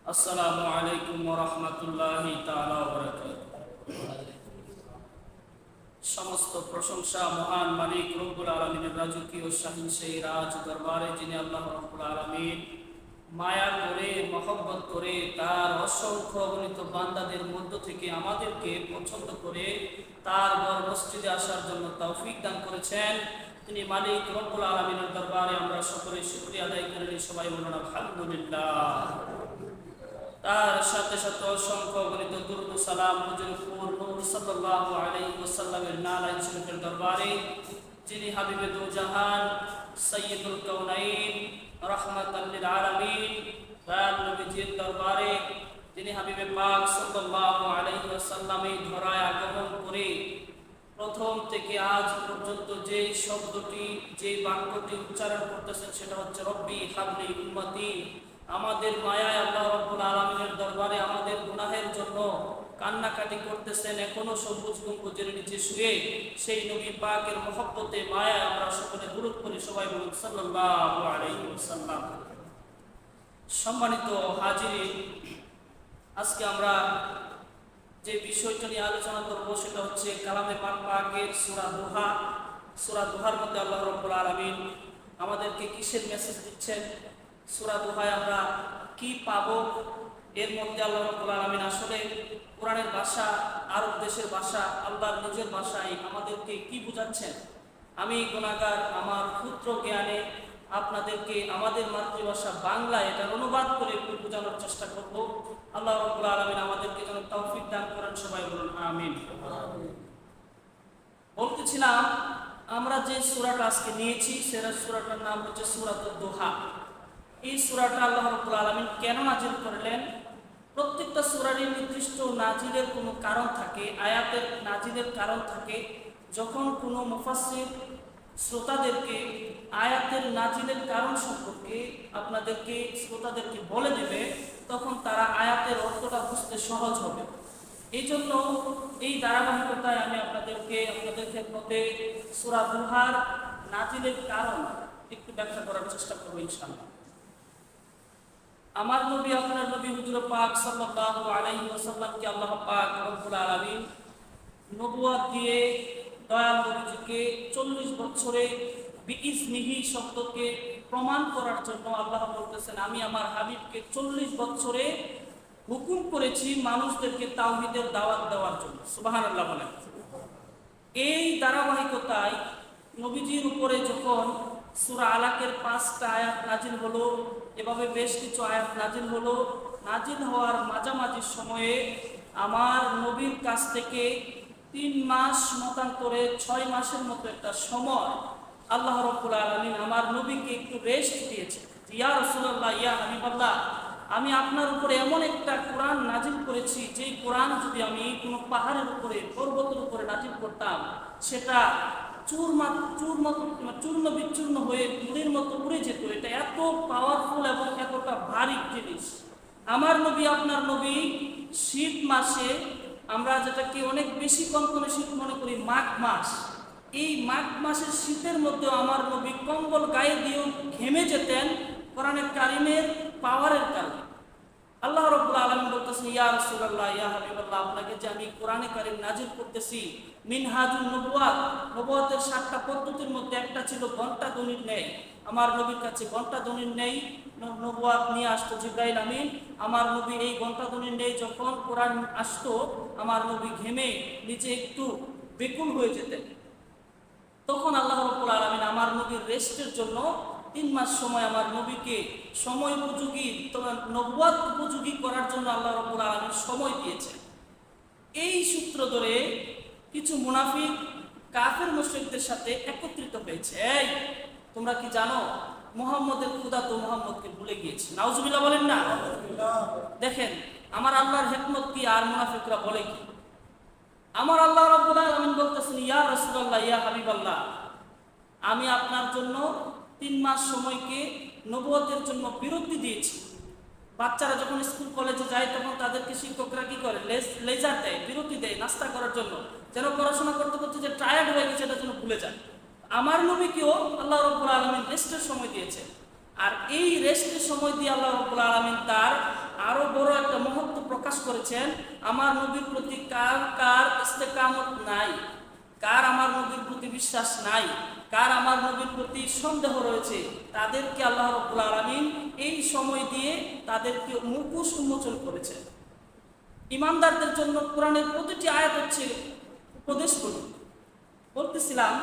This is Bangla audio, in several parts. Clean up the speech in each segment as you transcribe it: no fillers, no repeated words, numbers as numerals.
আসসালামু আলাইকুম ওয়া রাহমাতুল্লাহি তাআলা ওয়া বারাকাতুহু। সমস্ত প্রশংসা মহান মালিক রব্বুল আলামিনের রাজকীয় শাহী সেই রাজ দরবারে, যিনি আল্লাহ রব্বুল আলামিন মায়া করে মহব্বত করে তার অসংখ্য অগণিত বান্দাদের মধ্য থেকে আমাদেরকে পছন্দ করে তার ঘর মসজিদে আসার জন্য তৌফিক দান করেছেন। তিনি মালিক রব্বুল আলামিনের দরবারে আমরা সকলে শুকরিয়া আদায় করি। সবাই বলুন আলহামদুলিল্লাহ। তার সাথে সাথে অসংখ্য অগণিত দুরূদ ও সালাম হুজুর নূর সাল্লাল্লাহু আলাইহি ওয়াসাল্লামের নারায়ণ শরীফের দরবারে, যিনি হাবিবে দু জাহান সাইয়্যিদুল কাউনাইন রাহমাতাল লিল আলামিন, দয়াল নবীজির দরবারে যিনি হাবিবে পাক সাল্লাল্লাহু আলাইহি ওয়াসাল্লামের ধরায় আগমন করে প্রথম থেকে আজ পর্যন্ত যে শব্দটি যে বাক্যটি উচ্চারণ করতেছেন সেটা হচ্ছে রব্বি হাবলি উম্মতি। আমাদের মায়ায় আল্লাহ রাব্বুল আলামিনের দরবারে আমাদের গুনাহের জন্য কান্নাকাটি করতেছেন, এখনো সবুজ গম্বুজের নিচে শুয়ে সেই নবী পাকের মহব্বতে মায়ায় আমরা সকলে দুরূদ করি। সবাই বলুন সাল্লাল্লাহু আলাইহি ওয়াসাল্লাম। সম্মানিত হাজিরিন, আজকে আমরা যে বিষয়টা নিয়ে আলোচনা করব সেটা হচ্ছে কালামে পাকের সূরা দুহা। সূরা দুহার মধ্যে আল্লাহ রাব্বুল আলামিন আমাদেরকে কিসের মেসেজ দিচ্ছেন, সূরা দুহায় আমরা কি পাবো, এর মধ্যে আল্লাহ রাব্বুল আলামিন আসলে কোরআনের ভাষা, আরব দেশের ভাষা, আল্লাহর নিজের ভাষায় আমাদেরকে কি বুঝাচ্ছেন। আমি গুনাহগার, আমার ক্ষুদ্র জ্ঞানে আপনাদেরকে আমাদের মাতৃভাষা বাংলা এটার অনুবাদ করে একটু বোঝানোর চেষ্টা করব। আল্লাহ রাব্বুল আলামিন আমাদেরকে যেন তৌফিক দান করেন। সবাই বলুন আমিন। বলতেছিলাম, আমরা যে সূরাটা আজকে নিয়েছি সেটা সূরাটার নাম হচ্ছে সূরাতুদ দুহা। এই সূরাটা আল্লাহ রাব্বুল আলামিন কেন নাজিল করলেন? প্রত্যেকটা সূরারই নির্দিষ্ট নাজিলের কোনো কারণ থাকে, আয়াতের নাজিলের কারণ থাকে। যখন কোনো মুফাসসির শ্রোতাদেরকে আয়াতের নাজিলের কারণ সম্পর্কে আপনাদেরকে শ্রোতাদেরকে বলে দেবে, তখন তারা আয়াতের অর্থটা বুঝতে সহজ হবে। এই জন্য এই ধারাবাহিকতায় আমি আপনাদের খেদমতে সূরা দুহার নাজিলের কারণ একটু ব্যাখ্যা করার চেষ্টা করব ইনশাআল্লাহ। আমার নবী, আপনার নবী হুজুর পাক সাল্লাল্লাহু আলাইহি ওয়াসাল্লামকে আল্লাহ পাক রব্বুল আলামিন নবুয়ত দিয়ে দয়াল নবীজিকে 40 বছরে বিইজনিহি শব্দকে প্রমাণ করার জন্য আল্লাহ বলতেছেন, আমি আমার হাবিবকে 40 বছরে হুকুম করেছি মানুষদেরকে তাওহীদের দাওয়াত দেওয়ার জন্য। সুবহানাল্লাহ বলেন। এই ধারাবাহিকতায় নবীজির উপরে যখন সূরা আলাকের 5টা আয়াত নাজিল হলো, এভাবে বেশ কিছু আয়াত নাজিল হলো, নাজিল হওয়ার মাঝামাঝি সময়ে আমার নবীর কাছ থেকে 3 মাস মতান্তরে 6 মাসের মতো একটা সময় আল্লাহ রাব্বুল আলামিন আমার নবীকে একটু রেস্ট দিয়েছে। ইয়া রাসূলুল্লাহ, ইয়া হাবিবাল্লাহ, আমি আপনার উপরে এমন একটা কোরআন নাজিল করেছি, যেই কোরআন যদি আমি কোনো পাহাড়ের উপরে, পর্বতের উপরে নাজিল করতাম, সেটা চূর্ণ বিচূর্ণ হয়ে ধুলির মতো উড়ে যেত। এটা এত পাওয়ারফুল এবং এতটা ভারী জিনিস। আমার নবী, আপনার নবী শীত মাসে, আমরা যেটাকে অনেক বেশি কনকনে শীত মনে করি, মাঘ মাস, এই মাঘ মাসের শীতের মধ্যেও আমার নবী কম্বল গায়ে দিয়েও ঘেমে যেতেন কোরআনে কারিমের পাওয়ারের কারণে। আল্লাহ রাব্বুল আলামিন বলতেছেন, ইয়া রাসূলুল্লাহ, ইয়া হাবিবাল্লাহ, আপনাকে যে আমি কোরআনে কারীম নাজিল করতেছি, মিনহাজুন নবুওয়াত, নবুওয়াতের 7টা পদ্ধতির মধ্যে একটা ছিল ঘন্টা দনির ন্যায়। আমার নবীর কাছে ঘন্টা দনির ন্যায় নবুওয়াত নিয়ে আসতো জিবরাইল আমিন। আমার নবী এই ঘন্টা দনির ন্যায় যখন কোরআন আসতো, আমার নবী ঘেমে নিচে একটু বেকুল হয়ে যেতেন। তখন আল্লাহ রাব্বুল আলামিন আমার নবীর রেস্টের জন্য 3 মাস সময় আমার নবীকে সময় উপযোগী, নবুয়ত উপযোগী করার জন্য আল্লাহ রাব্বুল আলামিন সময় দিয়েছেন। এই সূত্র ধরে কিছু মুনাফিক কাফের মুশরিকদের সাথে একত্রিত হয়েছে। এই তোমরা কি জানো, মুহাম্মদের খোদা তো মুহাম্মদকে ভুলে গিয়েছে। নাউজুবিল্লাহ বলেন না। দেখেন, আমার আল্লাহর হিকমত কি আর মুনাফিকরা বলে কি? আমার আল্লাহ রাব্বুল আলামিন বলতেছেন, ইয়া রাসূলুল্লাহ, ইয়া হাবিবাল্লাহ, আমি আপনার জন্য 3 মাস সময়কে নবুয়তের জন্য বিরতি দিয়েছি। বাচ্চারা যখন স্কুল কলেজে যায় তখন তাদেরকে শিক্ষকরা কি করে, লেজার দেয়, বিরতি দেয় নাস্তা করার জন্য, যেন পড়াশোনা করতে করতে যে টায়ার্ড হয়ে গেছে এটা যেন ভুলে যায়। আমার নবীকেও আল্লাহ রাব্বুল আলামিন রেস্টের সময় দিয়েছে। আর এই রেস্টের সময় দিয়ে আল্লাহ রাব্বুল আলামিন তার আরো বড় একটা মহত্ব প্রকাশ করেছেন। আমার নবীর প্রতি কার ইস্তেকামত নাই, কার আমার নবীর প্রতি বিশ্বাস নাই, কার আমার নবীর প্রতি সন্দেহ রয়েছে, তাদেরকে আল্লাহ রাব্বুল আলামিন এই সময় দিয়ে তাদেরকে মুখোশ উন্মোচন করেছে। ইমানদারদের জন্য কোরআনের প্রতিটি আয়াত হচ্ছে উপদেশমূলক। বলতেছিলাম,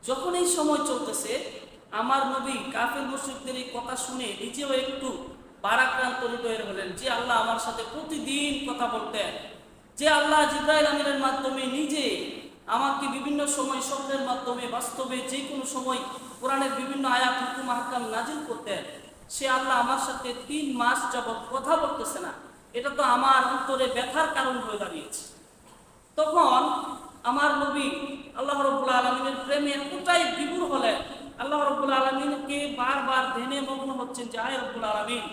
যখন এই সময় চলতেছে, আমার নবী কাফের মুশরিকদের এই কথা শুনে নিজেও একটু ভারাক্রান্ত হয়ে হলেন। যে আল্লাহ আমার সাথে প্রতিদিন কথা বলতেন, যে আল্লাহ জিবরাইল আমিনের মাধ্যমে নিজে আমাকে বিভিন্ন সময় স্বপ্নের মাধ্যমে বাস্তবে যে কোনো সময় কোরআনের বিভিন্ন আয়াত হুকুম আহকাম নাজিল করতেন, সে আল্লাহ আমার সাথে 3 মাস যাবৎ কথা বলতেছে না। এটা তো আমার অন্তরে ব্যথার কারণ হয়ে দাঁড়িয়েছে। তখন আমার নবী আল্লাহ রাব্বুল আলামিনের প্রেমে এতটাই বিভোর হলেন, আল্লাহ রাব্বুল আলামিনকে বারবার ধ্যানে মগ্ন হচ্ছেন যে আয় রাব্বুল আলামিন,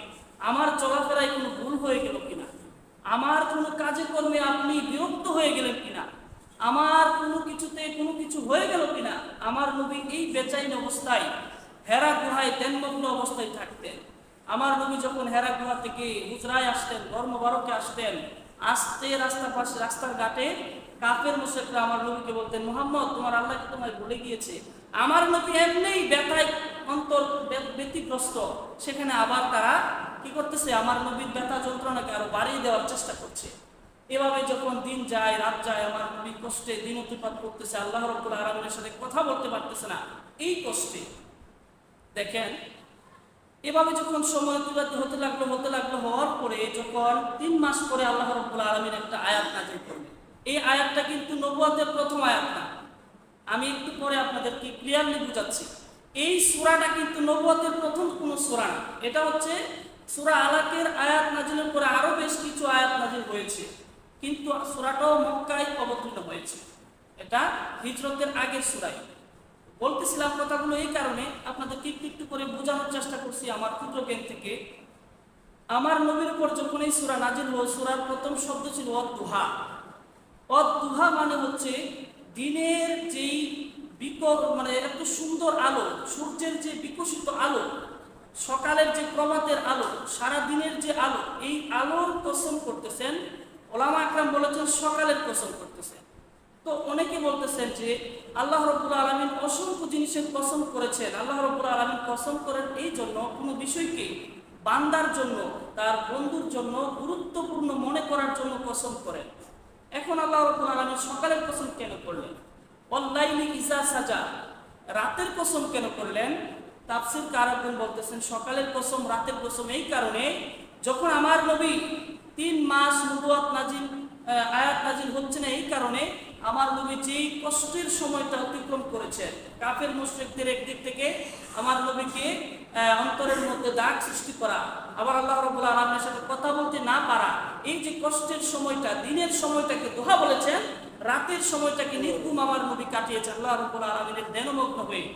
আমার চলাফেরায় কোনো ভুল হয়ে গেল কিনা, আমার কোনো কাজে কর্মে আপনি বিরক্ত হয়ে গেলেন কিনা, আমার কোনো কিছুতে কোনো কিছু হয়ে গেল কিনা। আমার নবী এই বেচাইন অবস্থায় হেরা গুহায় ধ্যানমগ্ন অবস্থায় থাকতেন। আমার নবী যখন হেরা গুহা থেকে হুজরায় আসতেন, ধর্মবারকে আসতেন, আসতে রাস্তার ঘাটে কাফের মুশরিকরা আমার নবীকে বলতেন, মুহাম্মদ, তোমার আল্লাহ কি তোমায় ভুলে গিয়েছে? আমার নবী এমনিই ব্যথায় অন্তর ব্যতিগ্রস্ত, সেখানে আবার তারা কি করতেছে, আমার নবীর ব্যথা যন্ত্রণাকে আরো বাড়িয়ে দেওয়ার চেষ্টা করছে। এভাবে যখন দিন যায় রাত যায়, আমার নবী কষ্টে দিন অতিপাত করতেছে, আল্লাহ রাব্বুল আলামিনের সাথে কথা বলতে পারতেছে না এই কষ্টে। দেখেন, এভাবে যখন সময় অতিবাহিত হতে লাগলো হওয়ার পরে যখন 3 মাস পরে আল্লাহ রাব্বুল আলামিন একটা আয়াত নাযিল করলেন। এই আয়াতটা কিন্তু নবুয়তের প্রথম আয়াত না, আমি একটু পরে আপনাদেরকে ক্লিয়ারলি বুঝাচ্ছি। এই সূরাটা কিন্তু নবুয়তের প্রথম কোনো সূরা না, এটা হচ্ছে সূরা আলাকের আয়াত নাযিলের পরে আরো বেশ কিছু আয়াত নাযিল হয়েছে, কিন্তু সূরাটাও মক্কায় অবতীর্ণ হয়েছে। এটা হিজরতের আগের সূরা। বলতেছিলাম কথাগুলো এই কারণে, আপনাদেরকে একটু করে বোঝানোর চেষ্টা করছি আমার ক্ষুদ্র জ্ঞান থেকে। আমার নবীর উপর যখন এই সূরা নাযিল হলো, সূরার প্রথম শব্দ ছিল অদ-দুহা। অদ-দুহা মানে হচ্ছে দিনের যেই মানে এত সুন্দর আলো, সূর্যের যে বিকশিত আলো, সকালের যে প্রভাতের আলো, সারা দিনের যে আলো, এই আলোর কসম করতেছেন। ওলামা আকরাম বলেছেন সকালের কসম করতেছেন। তো অনেকে বলতেছেন যে আল্লাহ রাব্বুল আলামিন অসংখ্য জিনিসের কসম করেছেন। আল্লাহ রাব্বুল আলামিন কসম করেন এই জন্য, কোনো বিষয়কে বান্দার জন্য, তার বন্ধুর জন্য গুরুত্বপূর্ণ মনে করার জন্য কসম করেন। এখন আল্লাহ রাব্বুল আলামিন সকালের কসম কেন করলেন? ওয়াল্লাইলি ইজা সাজা, রাতের কসম কেন করলেন? তাফসীরকারগণ বলতেছেন সকালের কসম, রাতের কসম এই কারণে, যখন আমার নবী 3 মাস নবুয়ত নাজিল আয়াত নাজিল হচ্ছে না, এই কারণে আমার নবী যেই কষ্টের সময়টা অতিক্রম করেছেন, কাফের মুশরিকদের একদিক থেকে আমার নবীকে অন্তরের মধ্যে দাগ সৃষ্টি করা, আবার আল্লাহ রাব্বুল আলামিনের সাথে কথা বলতে না পারা, এই যে কষ্টের সময়টা, দিনের সময়টাকে দোহা বলেছেন, রাতের সময়টাকে নির্গুম আমার নবী কাটিয়েছেন আল্লাহ রাব্বুল আলামিনের ধ্যানমগ্ন হয়ে।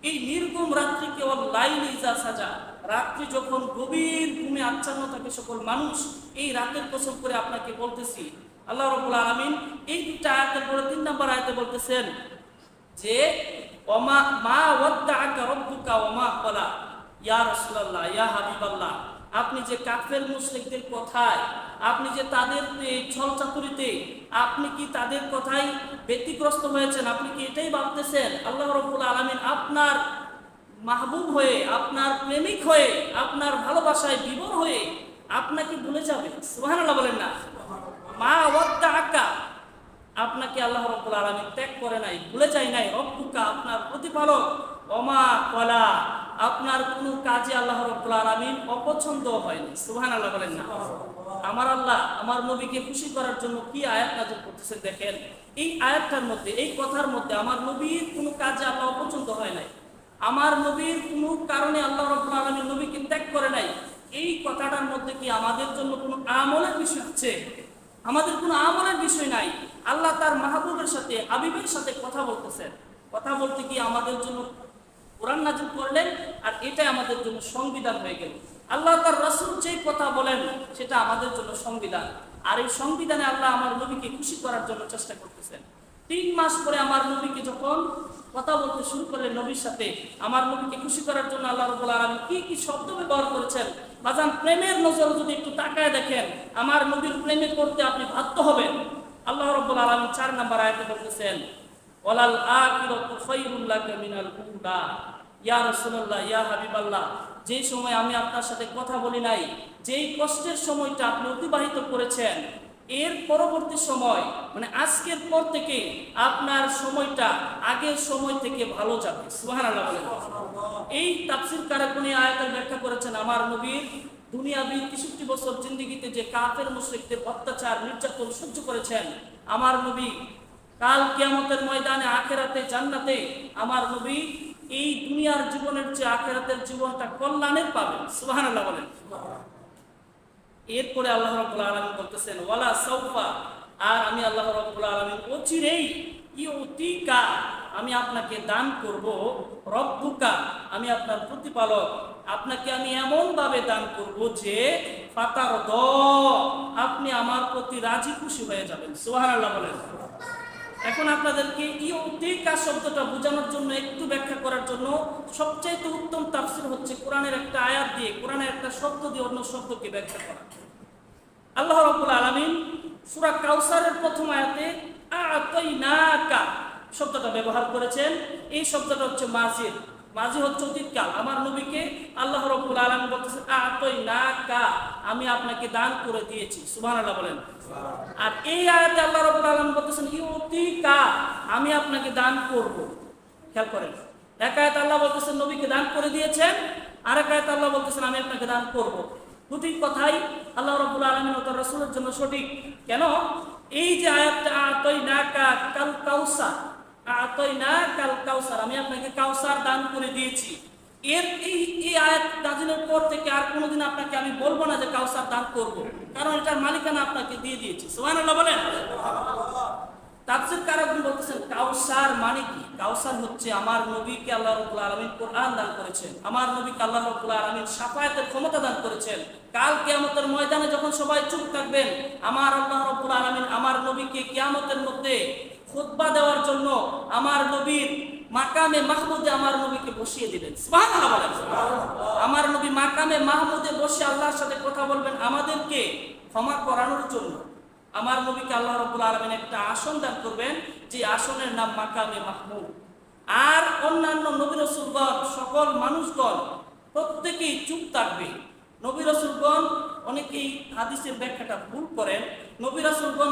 এই নির্গুম রাত্রিকে ওয়াল্লাইলি ইজা সাজা, রাত্রি যখন গভীর ঘুমে আচ্ছন্ন থাকে সকল মানুষ, এই রাতের কসম করে আপনাকে বলতেছি। আল্লাহ রাব্বুল আলামিন এই দুটো আয়াতের পরে 3 নম্বর আয়াতে বলতেছেন যে ওমা মা ওয়াদ্দাআকা রাব্বুকা ওমা ক্বালা, ইয়া রাসূলুল্লাহ, ইয়া হাবিবাল্লাহ, আপনি যে কাফের মুশরিকদের কথায়, আপনি যে তাদের ছলচাতুরিতে, আপনি কি তাদের কথাই ব্যতিগ্রস্ত হয়েছেন? আপনি কি এটাই ভাবতেছেন আল্লাহ রাব্বুল আলামিন আপনার মাহবুব হয়ে, আপনার প্রেমিক হয়ে, আপনার ভালোবাসায় বিভোর হয়ে আপনাকে ভুলে যাবে? সুবহানাল্লাহ বলেন না। মা ওয়াদ্দাআকা, আপনাকে আল্লাহ রাব্বুল আলামিন ত্যাগ করে নাই, ভুলে যায় নাই। রব্বুকা, আপনার প্রতিপালক। ওমা ক্বালা, আপনার কোনো কাজে আল্লাহ রাব্বুল আলামিন অপছন্দ হয়নি। সুবহানাল্লাহ বলেন না। আমার আল্লাহ আমার নবীকে খুশি করার জন্য কি আয়াত নাযিল করতেছেন দেখেন। এই আয়াতটার মধ্যে, এই কথার মধ্যে আমার নবীর কোনো কাজে আল্লাহ অপছন্দ হয় নাই, আমার নবীর কোনো কারণে আল্লাহ রাব্বুল আলামিন নবীকে ত্যাগ করে নাই, এই কথাটার মধ্যে কি আমাদের জন্য কোনো আমলের বিষয় আছে? আমাদের কোনো আমলের বিষয় নাই। আল্লাহ তার মাহবুবের সাথে, হাবিবের সাথে কথা বলতেছেন। কথা বলতে কি আমাদের জন্য কোরআন নাযিল করলেন, আর এটাই আমাদের জন্য সংবিধান হয়ে গেল। আল্লাহ তার রাসূল যেই কথা বলেন সেটা আমাদের জন্য সংবিধান। আর এই সংবিধানে আল্লাহ আমার নবীকে খুশি করার জন্য চেষ্টা করতেছেন। 3 মাস পরে আমার নবীকে যখন কথা বলতে শুরু করলেন নবীর সাথে, আমার নবীকে খুশি করার জন্য আল্লাহ রাব্বুল আলামিন কি কি শব্দ ব্যবহার করেছেন। বাজান, প্রেমের নজর যদি একটু তাকায় দেখেন, আমার নবীর প্রেমে করতে আপনি বাধ্য হবেন। আল্লাহ রাব্বুল আলামিন 4 নম্বর আয়াতে বলতেছেন, ওয়ালাল আখিরাতু খায়রুল লাকা মিনাল উলা। ইয়া রাসূলুল্লাহ, ইয়া হাবিবাল্লাহ, যেই সময় আমি আপনার সাথে কথা বলি নাই, যেই কষ্টের সময়টা আপনি অতিবাহিত করেছেন, এর পরবর্তী সময় মানে আজকের পর থেকে আপনার সময়টা আগের সময় থেকে ভালো যাবে। সুবহানাল্লাহ বলেন। এই তাফসীরকাররা কোন আয়াতের ব্যাখ্যা করেছেন, আমার নবীর দুনিয়াবী 63 বছর জিন্দেগিতে যে কাফের মুশরিকদের অত্যাচার নির্যাতন সহ্য করেছেন, আমার নবী কাল কিয়ামতের ময়দানে আখিরাতে জান্নাতে আমার নবী এই দুনিয়ার জীবনের চেয়ে আখিরাতের জীবনটা কল্যাণের পাবেন। সুবহানাল্লাহ বলেন। এরপরে আল্লাহ রাব্বুল আলামিন বলতেছেন, ওয়ালা সাউফা, আর আমি আল্লাহ রাব্বুল আলামিন অচিরেই ইউতিকা, আমি আপনাকে দান করব, রব্বুকা, আমি আপনার প্রতিপালক, আপনাকে আমি এমন ভাবে দান করব যে ফাতারদ, আপনি আমার প্রতি রাজি খুশি হয়ে যাবেন। সুবহানাল্লাহ বলেন। এখন আপনাদেরকে ইউতিকা শব্দটা বোঝানোর জন্য, একটু ব্যাখ্যা করার জন্য সবচাইতে উত্তম তাফসীর হচ্ছে কোরআনের একটা আয়াত দিয়ে, কোরআনের একটা শব্দ দিয়ে অন্য শব্দকে ব্যাখ্যা করা। আল্লাহ রাব্বুল আলামিন সূরা কাউসারের প্রথম আয়াতে আ'তাইনাকা শব্দটা ব্যবহার করেছেন। এই শব্দটা হচ্ছে মাজি, মাজি হচ্ছে অতীতকাল। আমার নবীকে আল্লাহ রাব্বুল আলামিন বলতেছেন আ'তাইনাকা, আমি আপনাকে দান করে দিয়েছি। সুবহানাল্লাহ বলেন। আর এই আয়াতে আল্লাহ রাব্বুল আলামিন বলতেছেন ইউতিকা, আমি আপনাকে দান করব। খেয়াল করেন, এক আয়াতে আল্লাহ বলতেছেন নবীকে দান করে দিয়েছেন, আর এক আয়াতে আল্লাহ বলতেছেন আমি আপনাকে দান করব। দুটি কথাই আল্লাহ রাব্বুল আলামিন ও তার রাসূলের জন্য সঠিক। কেন? এই যে আয়াতটা আ'তাইনাকা কাল কাউসার, আ'তাইনাকাল কাউসার, আমি আপনাকে কাউসার দান করে দিয়েছি, এর এই আয়াত নাযিলের পর থেকে আর কোনোদিন আপনাকে আমি বলবো না যে কাউসার দান করব, কারণ এটার মালিকানা আপনাকে দিয়ে দিয়েছি। সুবহানাল্লাহ বলেন। তাফসীরকারগণ বলতেছেন কাউসার মানে কি? কাউসার হচ্ছে আমার নবীকে আল্লাহ রাব্বুল আলামিন কোরআন দান করেছেন, আমার নবীকে আল্লাহ রাব্বুল আলামিন শাফায়াতের ক্ষমতা দান করেছেন। কাল কিয়ামতের ময়দানে যখন সবাই চুপ থাকবেন, আমার আল্লাহ রাব্বুল আলামিন আমার নবীকে কিয়ামতের মধ্যে খুতবা দেওয়ার জন্য আমার নবীর মাকামে মাহমুদে আমার নবীকে বসিয়ে দিবেন। সুবহানাল্লাহ বলেন। আমার নবী মাকামে মাহমুদে বসে আল্লাহর সাথে কথা বলবেন আমাদেরকে ক্ষমা করানোর জন্য। আমার নবীকে আল্লাহ রাব্বুল আলামিন একটা আসন দান করবেন, যে আসনের নাম মাকামে মাহমুদ। আর অন্যান্য নবী রাসূলগণ, সকল মানুষগণ প্রত্যেকেই চুপ থাকবে। নবী রাসূলগণ অনেকেই হাদিসের ব্যাখ্যাটা ভুল করেন। নবী রাসূলগণ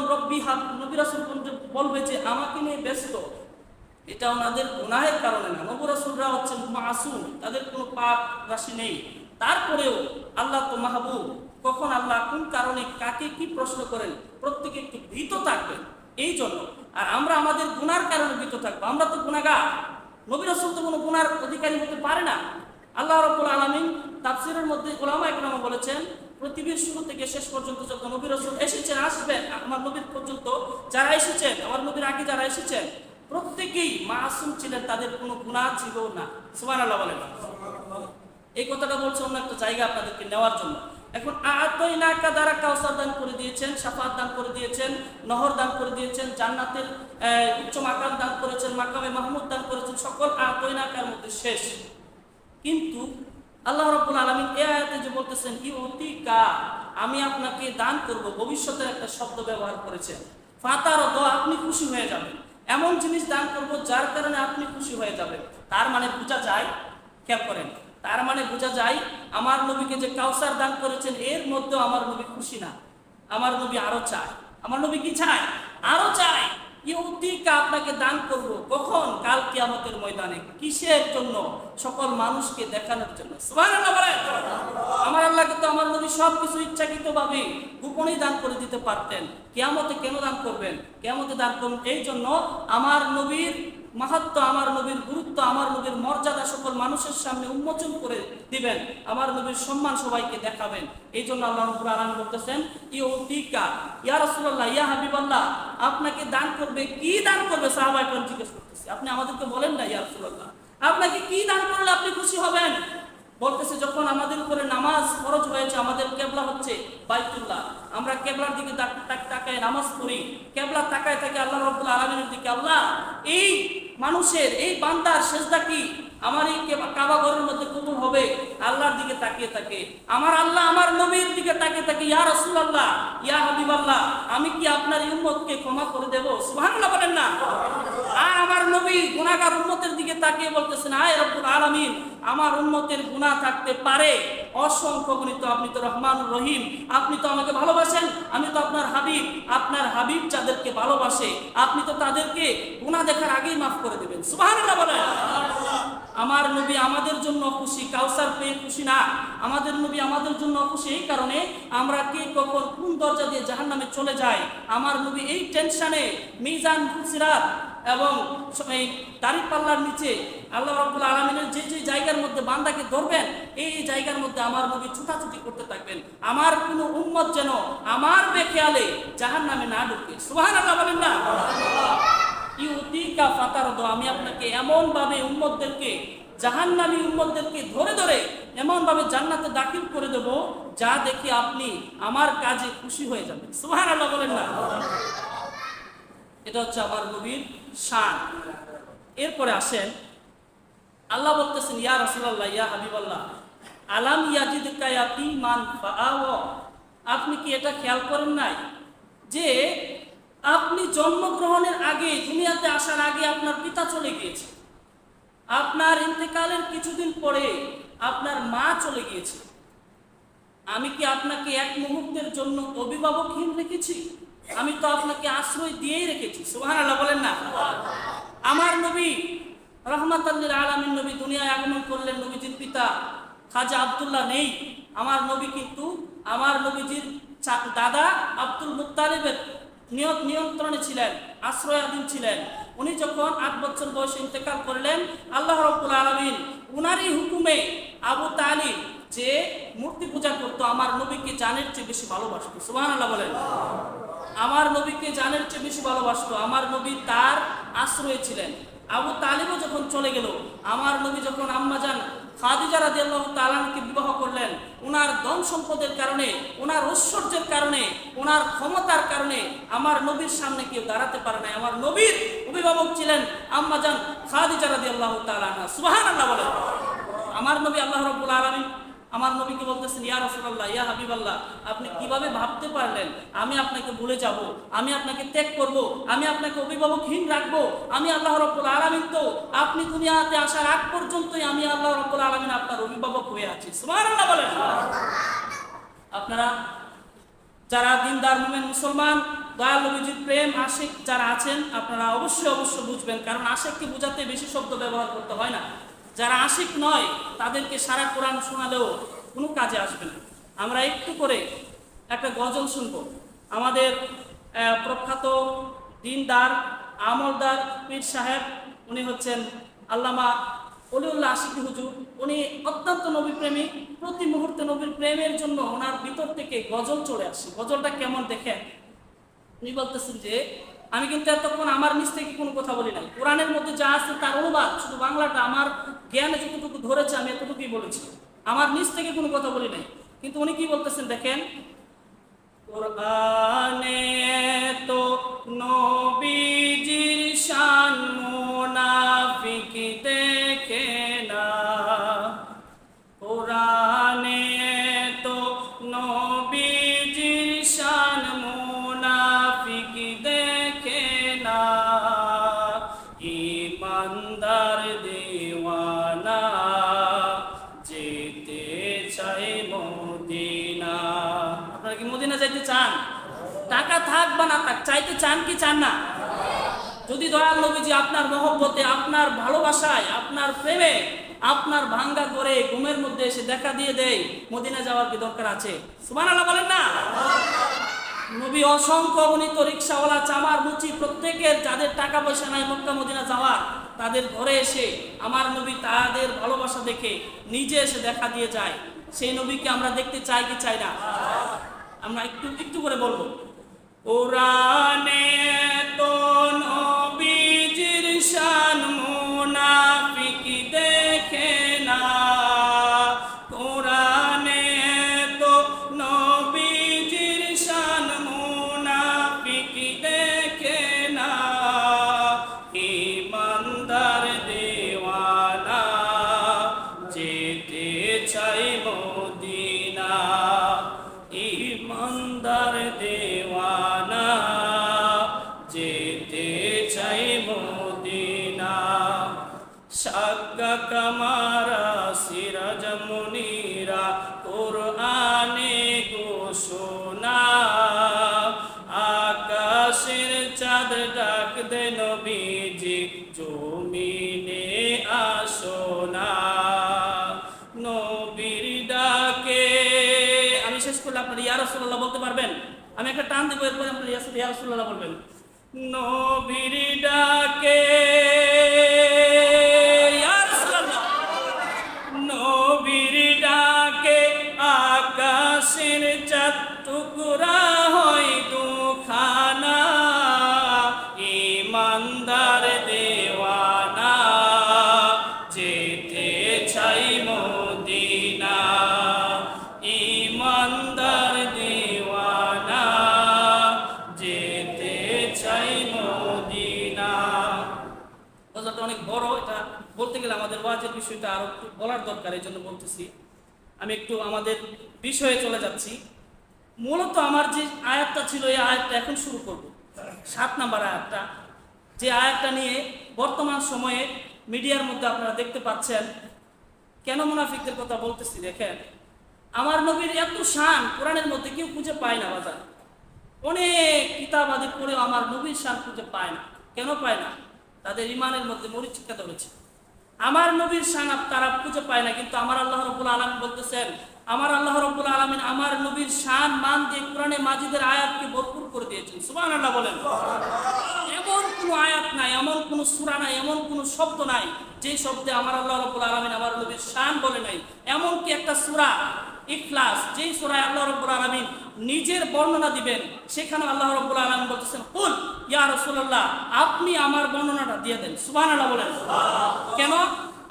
নবী রাসূলগণ বলবে যে আমাকে নিয়ে ব্যস্ত, এটা ওনাদের গুনাহের কারণে না। নবী রাসূলরা হচ্ছে মাসুম, তাদের কোনো পাপ রাশি নেই। তারপরেও আল্লাহ তো মাহবুব, কখন আল্লাহ কোন কারণে কাকে কি প্রশ্ন করেন প্রত্যেকে একটু ভীত থাকবেন। এই জন্য আর আমরা আমাদের গুনার কারণে ভীত থাকবো, আমরা তো গুনাহগার। নবী রাসূল তো কোনো গুনার অধিকারী হতে পারে না। আল্লাহ রাব্বুল আলামিন তাফসীরের মধ্যে উলামা ইকরাম বলেছেন, পৃথিবীর শুরু থেকে শেষ পর্যন্ত যত নবী রাসূল এসেছেন, আসবেন, আমার নবীর পর্যন্ত যারা এসেছেন, আমার নবীর আগে যারা এসেছেন, প্রত্যেকেই মাসুম ছিলেন, তাদের কোনো গুনাহ ছিল না। সুবহানাল্লাহ বলেন। এই কথাটা বলছে অন্য একটা জায়গা আপনাদেরকে নেওয়ার জন্য। এখন আ'তাইনাকা দ্বারা কাউসার দান করে দিয়েছেন, শাফাআত দান করে দিয়েছেন, নহর দান করে দিয়েছেন, জান্নাতের উচ্চ মাকাম দান করেছেন, মাকামে মাহমুদ দান করেছেন, সকল আ'তাইনাকার মধ্যে শেষ। কিন্তু আল্লাহ রাব্বুল আলামিন এই আয়াতে যে বলতেছেন ইউতিকা, আমি আপনাকে দান করব, ভবিষ্যতের একটা শব্দ ব্যবহার করেছেন। ফাতারদ, আপনি খুশি হয়ে যাবেন, এমন জিনিস দান করব যার কারণে আপনি খুশি হয়ে যাবেন। তার মানে বোঝা যায়, খেয়াল করেন, তার মানে বোঝা যায় আমার নবীকে যে কাউসার দান করেছেন এর মধ্যেও আমার নবী খুশি না, আমার নবী আরো চায়। আমার নবী কি চায়? আরো চায়। ইউতিকা, আপনাকে দান করব, কখন? কাল কিয়ামতের ময়দানে। কিসের জন্য? সকল মানুষকে দেখানোর জন্য। সুবহানাল্লাহ বলেন। আমার আল্লাহকে তো আমার নবী সবকিছু ইচ্ছাকৃতভাবে গোপনেই দান করে দিতে পারতেন। কিয়ামতে কেন দান করবেন? কিয়ামতে দান করুন এই জন্য আমার নবীর মাহাত্ম্য, আমার নবীর গুরুত্ব, আমার নবীর মর্যাদা সকল মানুষের সামনে উন্মোচন করে দিবেন, আমার নবীর সম্মান সবাইকে দেখাবেন। এই জন্য আল্লাহ রাব্বুল আলামিন বলতেছেন ইউতিকা ইয়া রাসূলুল্লাহ, ইয়া হাবিবাল্লাহ, আপনাকে দান করবে। কি দান করবে? সাহাবায়ে কেরাম জিজ্ঞেস করতেছে, আপনি আমাদেরকে বলেন না ইয়া রাসূলুল্লাহ, আপনাকে কি দান করলে আপনি খুশি হবেন? বলতেছে, যখন আমাদের উপরে নামাজ ফরজ হয়েছে, আমাদের কেবলা হচ্ছে বাইতুল্লাহ, আমরা কেবলার দিকে তাকায় নামাজ পড়ি, কেবলা তাকায় থাকে আল্লাহ রাব্বুল আলামিনের দিকে। আল্লাহ, এই মানুষের, এই বান্দার সেজদা কি আমার এই কাবা ঘরের মধ্যে কবুল হবে? আল্লাহর দিকে তাকিয়ে থাকে আমার আল্লাহ, আমার নবীর দিকে তাকিয়ে থাকে, ইয়া রাসূলুল্লাহ, ইয়া হাবিবাল্লাহ, আমি কি আপনার এই উম্মতকে ক্ষমা করে দেব? সুবহানাল্লাহ বলেন না? আর আমার নবী গুনাহগার উম্মতের দিকে তাকিয়ে বলতেছেন, আয় রব্বুল আলামিন, আমার উম্মতের গুনাহ থাকতে পারে অসংখ্য গণিত, আপনি তো রহমানুর রহিম, আপনি তো আমাকে ভালোবাসেন, আমি তো আপনার হাবিব, আপনার হাবিব যাদেরকে ভালোবাসে আপনি তো তাদেরকে গুনাহ দেখার আগেই মাফ করে দেবেন। সুবহানাল্লাহ বলেন। আমার নবী আমাদের জন্য খুশি, কাউসার পেয়ে খুশি না। আমাদের নবী আমাদের জন্য খুশি এই কারণে আমরা কে কখন কোন দরজা দিয়ে জাহান্নামে চলে যাই, আমার নবী এই টেনশনে মিজান সিরাত এবং এই দাঁড়িপাল্লার নিচে আল্লাহ রাব্বুল আলামিনের যে যে জায়গার মধ্যে বান্দাকে ধরবেন, এই জায়গার মধ্যে আমার নবী ছুটাছুটি করতে থাকবেন, আমার কোনো উম্মত যেন আমার বেখেয়ালে জাহান্নামে না ঢুকে। সুবহানাল্লাহ বলেন না? ইউতিকা ফাতারদ, আমি আপনাকে এমন ভাবে উম্মতদেরকে, জাহান্নামী উম্মতদেরকে ধরে ধরে এমন ভাবে জান্নাতে দাখিল করে দেব, যা দেখে আপনি আমার কাজে খুশি হয়ে যাবেন। সুবহানাল্লাহ বলেন না? এটা হচ্ছে আমার নবীর শান। এরপরে আসেন, আল্লাহ বলতেছেন, ইয়া রাসূলুল্লাহ, ইয়া হাবিবাল্লাহ, আলাম ইয়াজিদকা ইয়াতীমান ফাআওয়া, আপনি কি এটা খেয়াল করেন নাই যে আপনি জন্মগ্রহণের আগে, দুনিয়াতে আসার আগে আপনার পিতা চলে গিয়েছে, আপনার ইন্তেকালের কিছুদিন পরে আপনার মা চলে গিয়েছে, আমি কি আপনাকে এক মুহূর্তের জন্য অভিভাবকহীন রেখেছি? আমি তো আপনাকে আশ্রয় দিয়েই রেখেছি। সুবহানাল্লাহ বলেন না? আমার নবী রাহমাতাল লিল আলামিন নবী দুনিয়ায় আগমন করলেন, নবীজির পিতা খাজা আব্দুল্লাহ নেই। আমার নবী কিন্তু আমার নবীজির দাদা আব্দুল মুত্তালিবের নিয়ন্ত্রণে ছিলেন, আশ্রয়াধীন ছিলেন। উনি যখন 8 বছর বয়সে ইন্তেকাল করলেন, আল্লাহ রাব্বুল আলামিন উনারই হুকুমে আবু তালিব যে মূর্তি পূজা করতো, আমার নবীকে জানের চেয়ে বেশি ভালোবাসতো। সুবহানাল্লাহ বলেন। আমার নবীকে জানের চেয়ে বেশি ভালোবাসতো, আমার নবী তার আশ্রয়ে ছিলেন। আবু তালিবও যখন চলে গেল, আমার নবী যখন আম্মাজান খাদিজা রাদিয়াল্লাহু তাআলা আনহাকে বিবাহ করলেন, ওনার ধন সম্পদের কারণে, ওনার ঐশ্বর্যের কারণে, ওনার ক্ষমতার কারণে আমার নবীর সামনে কেউ দাঁড়াতে পারে না। আমার নবীর অভিভাবক ছিলেন আম্মাজান খাদিজা রাদিয়াল্লাহু তাআলা আনহা। সুবহানাল্লাহ বলেন। আমার নবী আল্লাহ রাব্বুল আলামিন আমার নবীকে বলতেছেন, ইয়া রাসূলুল্লাহ, ইয়া হাবিবাল্লাহ, আপনি কিভাবে ভাবতে পারলেন আমি আপনাকে ভুলে যাব, আমি আপনাকে ত্যাগ করব, আমি আপনাকে অভিভাবকহীন রাখবো? আমি আল্লাহ রাব্বুল আলামিন তো আপনি দুনিয়াতে আসার আগ পর্যন্তই আমি আল্লাহ রাব্বুল আলামিন আপনার অভিভাবক হয়ে আছি। সুবহানাল্লাহ বলেন। আপনারা যারা দিনদার মুমিন মুসলমান, দয়াল নবীজির প্রেম আশিক যারা আছেন, আপনারা অবশ্যই বুঝবেন, কারণ আশিককে বোঝাতে বেশি শব্দ ব্যবহার করতে হয় না। যারা আশিক নয় তাদেরকে সারা কোরআন শোনালেও কোনো কাজে আসবে না। আমরা একটু করে একটা গজল শুনবো। আমাদের প্রখ্যাত দিনদার আমলদার পীর সাহেব, উনি হচ্ছেন আল্লামা অলিউল্লাহ আশিকি হুজুর। উনি অত্যন্ত নবীপ্রেমী, প্রতি মুহূর্তে নবীর প্রেমের জন্য ওনার ভিতর থেকে গজল চলে আসে। গজলটা কেমন দেখেন। উনি বলতেছেন যে, আমি কিন্তু এতক্ষণ আমার নিজ থেকে কোনো কথা বলি নাই, কোরআনের মধ্যে যা আছে তার অনুবাদ, শুধু বাংলাটা আমার জ্ঞানে যতটুকু ধরেছে আমি এতটুকুই বলেছি, আমার নিজ থেকে কোনো কথা বলি নাই। কিন্তু উনি কি বলতেছেন দেখেন, কোরআনে তো নবীজির শান মুনাফিক দেখে না, কোরআনে তো নবীজির শান মুনাফিক দেখে না, ইমানদার দিওয়ানা যেতে চাই মদিনা। আপনারা কি মদিনা যাইতে চান? টাকা থাক বা না থাক, চাইতে চান কি চান না? যদি দয়াল নবীজি আপনার মহব্বতে, আপনার ভালোবাসায়, আপনার প্রেমে, আপনার ভাঙ্গা করে ঘুমের মধ্যে এসে দেখা দিয়ে দেয়, মদিনা যাওয়ার কি দরকার আছে? সুবহানাল্লাহ বলেন না? নবী অসংখ্য অগণিত রিকশাওয়ালা, চামার মুচি, প্রত্যেকের যাদের টাকা পয়সা নাই মক্কা মদিনা যাওয়ার, তাদের ঘরে এসে আমার নবী তাদের ভালোবাসা দেখে নিজে এসে দেখা দিয়ে যায়, সেই নবীকে আমরা দেখতে চাই কি চাই না? আমরা একটু একটু করে বলবো। কোরআনে তো নবীজির শান মুনাফিক দেখে না, কোরআনে তো নবীজির শান মুনাফিক দেখে না, ইমানদার দেওয়ানা যেতে চাই মদিনা, ইমানদার দেওয়ানা যেতে চাই মদিনা। সাগ্গা কামারা সিরাজ মুনিরা কোরআনে ঘোষণা, আকাশের চাঁদ ডাক দে নবীজি জমিনে আসোনা, নবীর ডাকে। আমি শেষ করলে আপনারা ইয়া রাসূলুল্লাহ বলতে পারবেন? আমি একটা টান দেবো, এরপরে আপনারা ইয়া রাসূলুল্লাহ বলবেন। নবীর ডাকে ইয়া রাসূলুল্লাহ, নবীর ডাকে আকাশের চাঁদ টুকরা হয় দুখানা, ইমানদার দেওয়ানা যেতে চাই মদিনা, ইমানদার দেওয়ানা যেতে চাই মদিনা। কথাটা অনেক বড়, এটা বলতে গেলে আমাদের ওয়াজের বিষয়টা আরো একটু বলার দরকার, এই জন্য বলতেছি। আমি একটু আমাদের বিষয়ে চলে যাচ্ছি। মূলত আমার যে আয়াতটা ছিল, এই আয়াতটা এখন শুরু করব। 7 নম্বর আয়াতটা, যে আয়াতটা নিয়ে বর্তমান সময়ে মিডিয়ার মধ্যে আপনারা দেখতে পাচ্ছেন। কেন মুনাফিকদের কথা বলতেছি দেখেন, আমার নবীর এত শান কোরআনের মধ্যে কেউ খুঁজে পায় না বাজার। অনেক কিতাব আদি পড়েও আমার নবীর শান খুঁজে পায় না। কেন পায় না? তাদের ইমানের মধ্যে মরিচিকা ধরেছে। আমার নবীর শান তারা খুঁজে পায় না, কিন্তু আমার আল্লাহ রাব্বুল আলামিন বলতেছেন, আমার আল্লাহ রাব্বুল আলামিন আমার নবীর শান মান দিয়ে কোরআনে মাজিদের আয়াতকে ভরপুর করে দিয়েছেন। সুবহানাল্লাহ বলেন। এমন কোনো আয়াত নাই, এমন কোনো সূরা নাই, এমন কোনো শব্দ নাই যে শব্দে আমার আল্লাহ রাব্বুল আলামিন আমার নবীর শান বলে নাই। এমনকি একটা সূরা ইখলাস, যেই সূরায় আল্লাহ রাব্বুল আলামিন নিজের বর্ণনা দিবেন, সেখানে আল্লাহ রাব্বুল আলামিন বলতেছেন, কুল ইয়া রাসূলুল্লাহ, আপনি আমার বর্ণনাটা দিয়ে দেন। সুবহানাল্লাহ বলেন। কেন?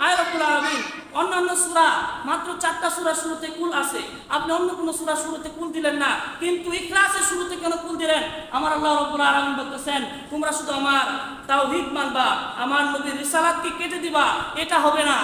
আয় রাব্বুল আলামিন অন্যান্য সূরা মাত্র 4টা সূরা শুরুতে কুল আছে, আপনি অন্য কোন সূরা শুরুতে কুল দিলেন না, কিন্তু ইখলাসের শুরুতে কেন কুল দিলেন? আমার আল্লাহ রাব্বুল আলামিন বলতেছেন, তোমরা শুধু আমার তাওহীদ মানবা, আমার নবীর রিসালাতকে কেটে দিবা, এটা হবে না।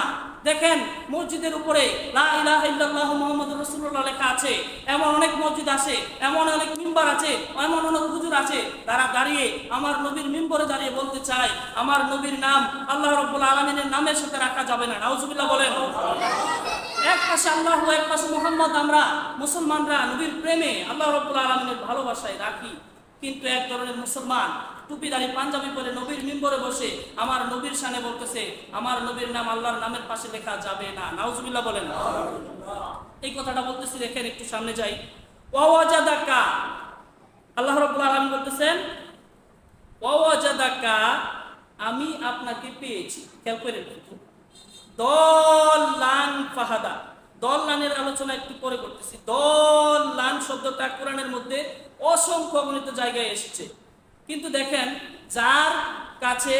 দেখেন মসজিদের উপরে লা ইলাহা ইল্লাল্লাহু মুহাম্মাদুর রাসূলুল্লাহ লেখা আছে, এমন অনেক মসজিদ আছে, এমন অনেক মিম্বার আছে, এমন অনেক হুজুর আছে, তারা দাঁড়িয়ে আমার নবীর মিম্বরে দাঁড়িয়ে বলতে চায় আমার নবীর নাম আল্লাহ রাব্বুল আলামিনের নামের সাথে রাখা যাবে না। নাউজুবিল্লাহ বলেন। এক পাশে আল্লাহ, এক পাশে মুহাম্মদ, আমরা মুসলমানরা নবীর প্রেমে আল্লাহ রাব্বুল আলামিনের ভালোবাসায় রাখি, কিন্তু এক ধরনের মুসলমান টুপিদারি পাঞ্জাবি পরে নবীর মিম্বরে বসে আমার নবীর শানে বলতেছে আমার নবীর নাম আল্লাহর নামের পাশে লেখা যাবে না। নাউজুবিল্লাহ বলেন। এই কথাটা বলতেছি, দেখেন একটু সামনে যাই। ওয়াওয়াজাদাকা, আল্লাহ রাব্বুল আলামিন বলতেছেন ওয়াওয়াজাদাকা, আমি আপনাকে পেয়েছি। খেয়াল করেন, দল্লান ফাহাদা, দল্লানের আলোচনা একটু পরে করতেছি। দল্লান শব্দটা কোরআনের মধ্যে অসংখ্য অগণিত জায়গায় এসেছে, কিন্তু দেখেন যার কাছে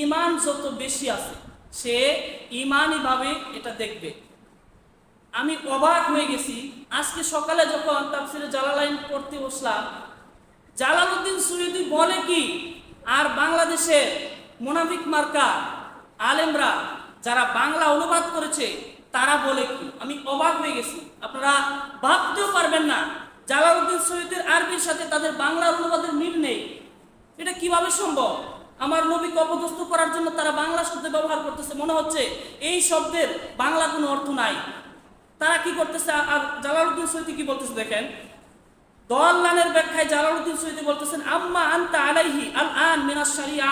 ঈমান যত বেশি আছে সে ঈমানী ভাবে এটা দেখবে। আমি অবাক হয়ে গেছি আজকে সকালে যখন তাফসীরে জালালাইন পড়তে বসলাম, জালালউদ্দিন সুয়ুতী বলে কি, আর বাংলাদেশের মুনাফিক মার্কা আলেমরা যারা বাংলা অনুবাদ করেছে তারা বলে কি, আমি অবাক হয়ে গেছি। আপনারা ভাবতেও পারবেন না জালালউদ্দিন সুয়ুতীর আরবির সাথে তাদের বাংলা অনুবাদের মিল নেই। এটা কিভাবে সম্ভব? আমার নবীকে অপদস্থ করার জন্য তারা বাংলা শব্দ ব্যবহার করতেছে, মনে হচ্ছে এই শব্দের বাংলা কোনো অর্থ নাই। তারা কি করতেছে, আর জালালউদ্দিন সুয়ুতী কি বলতেছে দেখেন। দল্লানের ব্যাখ্যায় জালালউদ্দিন সুয়ুতী বলতেছেন, আম্মা আনতা আলাইহি আল আন মিনাশ শারিয়া,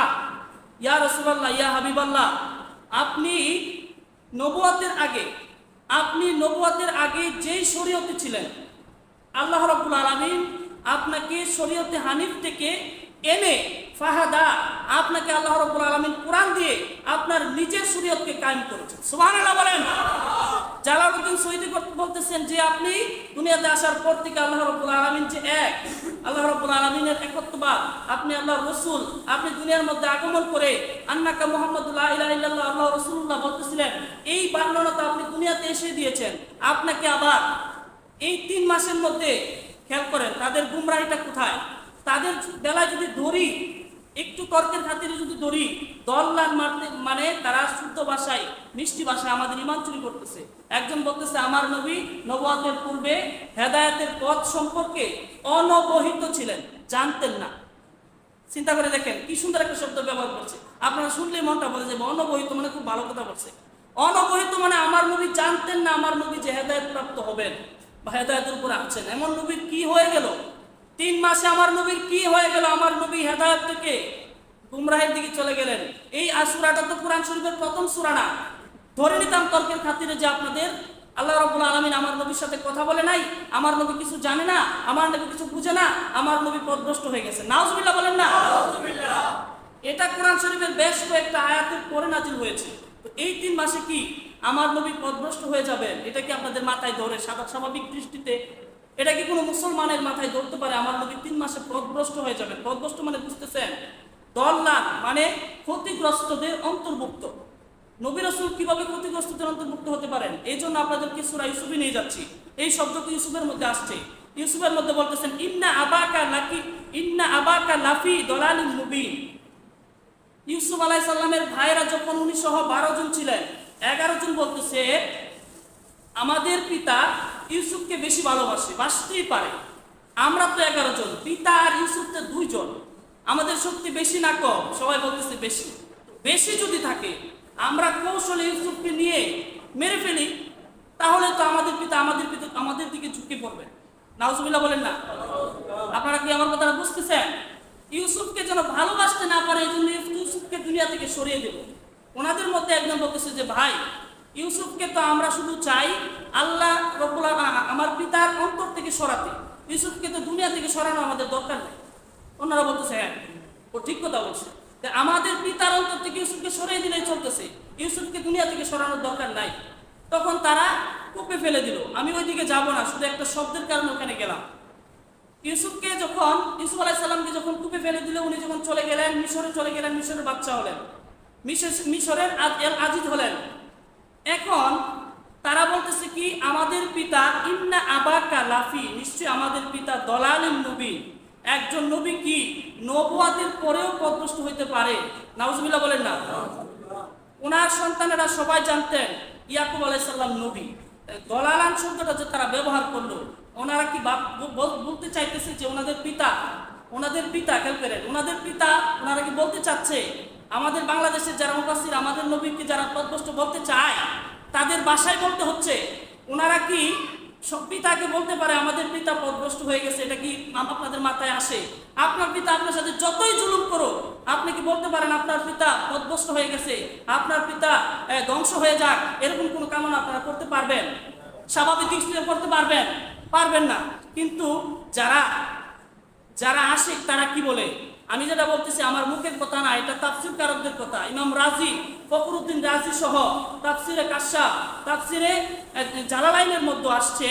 ইয়া রাসূলুল্লাহ ইয়া হাবিবাল্লাহ, আপনি নবুয়তের আগে যেই শরীয়তে ছিলেন, আল্লাহ রাব্বুল আলামিন আপনাকে শরীয়তে হানিফ থেকে এনে ফাহাদা, আপনাকে আল্লাহ রাব্বুল আলামিন কোরআন দিয়ে আপনার নিজের শরীয়তকে কায়েম করেছেন। সুবহানাল্লাহ বলেন। জালালউদ্দিন সৈয়দী বলতেছেন যে আপনি দুনিয়াতে আসার পর থেকে আল্লাহ রাব্বুল আলামিন যে এক, আল্লাহ রাব্বুল আলামিনের একত্ববাদ, আপনি আল্লাহর রাসূল, আপনি দুনিয়ার মধ্যে আগমন করে আন্নাকা মুহাম্মাদুর লা ইলাহা ইল্লাল্লাহ আল্লাহ রাসূলুল্লাহ বলতেছিলেন, এই বর্ণনাটা আপনি দুনিয়াতে এসে দিয়েছেন। আপনাকে আবার এই 3 মাসের মধ্যে খেয়াল করেন তাদের গুমরাহিটা কোথায়। তাদের বেলায় যদি ধরি, একটু তর্কের খাতিরে যদি ধরি, দল্লাল মারতে মানে তারা শুদ্ধ ভাষায় মিষ্টি ভাষায় আমাদের ঈমান চুরি করতেছে। একজন বলতেছে আমার নবী নবুয়তের পূর্বে হেদায়েতের পথ সম্পর্কে অনবহিত ছিলেন, জানতেন না। চিন্তা করে দেখেন কি সুন্দর একটা শব্দ ব্যবহার করছে, আপনারা শুনলেই মনটা বলে যাবে। অনবহিত মানে খুব ভালো কথা বলছে। অনবহিত মানে আমার নবী জানতেন না আমার নবী যে হেদায়েত প্রাপ্ত হবেন বা হেদায়েতের উপর আছেন। এমন নবীর কি হয়ে গেল? 3 মাসে আমার নবীর কি হয়ে গেল? আমার নবী হেদায়েত থেকে গুমরাহের দিকে চলে গেলেন। এই সূরাটা তো কোরআন শরীফের প্রথম সূরা না। ধরে নিতাম তর্কের খাতিরে যে আপনাদের আল্লাহ রাব্বুল আলামিন আমার নবীর সাথে কথা বলে নাই, আমার নবী কিছু জানে না, আমার নবী কিছু বুঝে না, আমার নবী পথভ্রষ্ট হয়ে গেছে। নাউজুবিল্লাহ বলেন না। এটা কোরআন শরীফের বেশ কয়েকটা আয়াতের পরে নাজিল হয়েছে। তো এই 3 মাসে কি আমার নবী পথভ্রষ্ট হয়ে যাবেন? এটা কি আপনাদের মাথায় ধরে স্বাভাবিক দৃষ্টিতে এটা কি কোনো মুসলমানের মাথায় ধরতে পারে আমার নবী 3 মাসে পথভ্রষ্ট হয়ে যাবেন? পথভ্রষ্ট মানে বুঝতেছেন, দল্লাল মানে ক্ষতিগ্রস্তদের অন্তর্ভুক্ত। নবী রাসূল কিভাবে ক্ষতিগ্রস্তদের অন্তর্ভুক্ত হতে পারেন? এই জন্য আপনাদেরকে সূরা ইউসুফে নিয়ে যাচ্ছি। এই শব্দটি ইউসুফের মধ্যে আসছে। ইউসুফের মধ্যে বলতেছেন ইন্না আবাকা লাফি দলালিন মুবিন। ইউসুফ আলাইহিস সালামের ভাইরা যখন উনি সহ 12 জন ছিলেন, 11 জন বলতেছে আমাদের পিতা ইউসুফকে বেশি ভালোবাসে, বাসতেই পারে। আমরা তো 11 জন, পিতা আর ইউসুফ তো 2 জন, আমাদের শক্তি বেশি না কম? সবাই বলতেছে বেশি। বেশি যদি থাকে আমরা কৌশলে ইউসুফকে নিয়ে মেরে ফেলি, তাহলে তো আমাদের দিকে ঝুঁকে পড়বে। নাউজুবিল্লাহ বলেন না। আপনারা কি আমার কথাটা বুঝতেছেন? ইউসুফকে যেন ভালোবাসতে না পারে, এই জন্য ইউসুফকে দুনিয়া থেকে সরিয়ে দেব। ওনাদের মধ্যে একজন বলতেছে যে ভাই ইউসুফকে তো আমরা শুধু চাই আল্লাহ রাব্বুল আমার পিতার অন্তর থেকে সরাতে, ইউসুফকে তো দুনিয়া থেকে সরানো আমাদের দরকার নেই। ওনারা বলতেছে হ্যাঁ ও ঠিক কথা বলছে, আমাদের পিতার অন্তর থেকে ইউসুফকে সরিয়ে দিলেই চলতেছে, ইউসুফকে দুনিয়া থেকে সরানোর দরকার নাই। তখন তারা কূপে ফেলে দিল। আমি ওইদিকে যাব না, শুধু একটা শব্দের কারণে ওখানে গেলাম। ইউসুফ আলাইহিস সালামকে যখন কূপে ফেলে দিল, উনি যখন চলে গেলেন মিশরে, চলে গেলেন, মিশরের বাদশা হলেন, মিশরের আজিজ হলেন। এখন তারা বলতেছে কি আমাদের পিতা ইন্না আবাকা লাফি, নিশ্চয়ই আমাদের পিতা দলালিন মুবিন। একজন নবী কি নবুয়াতের পরেও পথভ্রষ্ট হইতে পারে? নাউজুবিল্লাহ বলেন না। ওনার সন্তানেরা সবাই জানতেন ইয়াকুব আলাইহিস সালাম নবী। দলালান শব্দটা যে তারা ব্যবহার করলো, ওনারা কি বলতে চাইতেছে যে ওনাদের পিতা খেয়াল করেন, ওনারা কি বলতে চাচ্ছে আমাদের বাংলাদেশের যারা মুফাসসির আমাদের নবীকে যারা পথভ্রষ্ট বলতে চায় তাদের ভাষায় বলতে হচ্ছে? ওনারা কি পিতাকে বলতে পারে আমাদের পিতা পথভ্রষ্ট হয়ে গেছে? এটা কি আপনাদের মাথায় আসে? আপনার পিতা আপনার সাথে যতই জুলুম করো, আপনি কি বলতে পারেন আপনার পিতা পথভ্রষ্ট হয়ে গেছে, আপনার পিতা ধ্বংস হয়ে যাক, এরকম কোনো কামনা আপনারা করতে পারবেন? স্বাভাবিক দৃষ্টিতে করতে পারবেন না। কিন্তু যারা আশিক তারা কি বলে? আমি যেটা বলতেছি আমার মুখের কথা না, এটা তাফসীরকারকদের কথা। ইমাম রাজি, ফখরুদ্দিন রাজি সহ তাফসিরে কাশফ, তাফসিরে জালালাইনের মধ্যে আসছে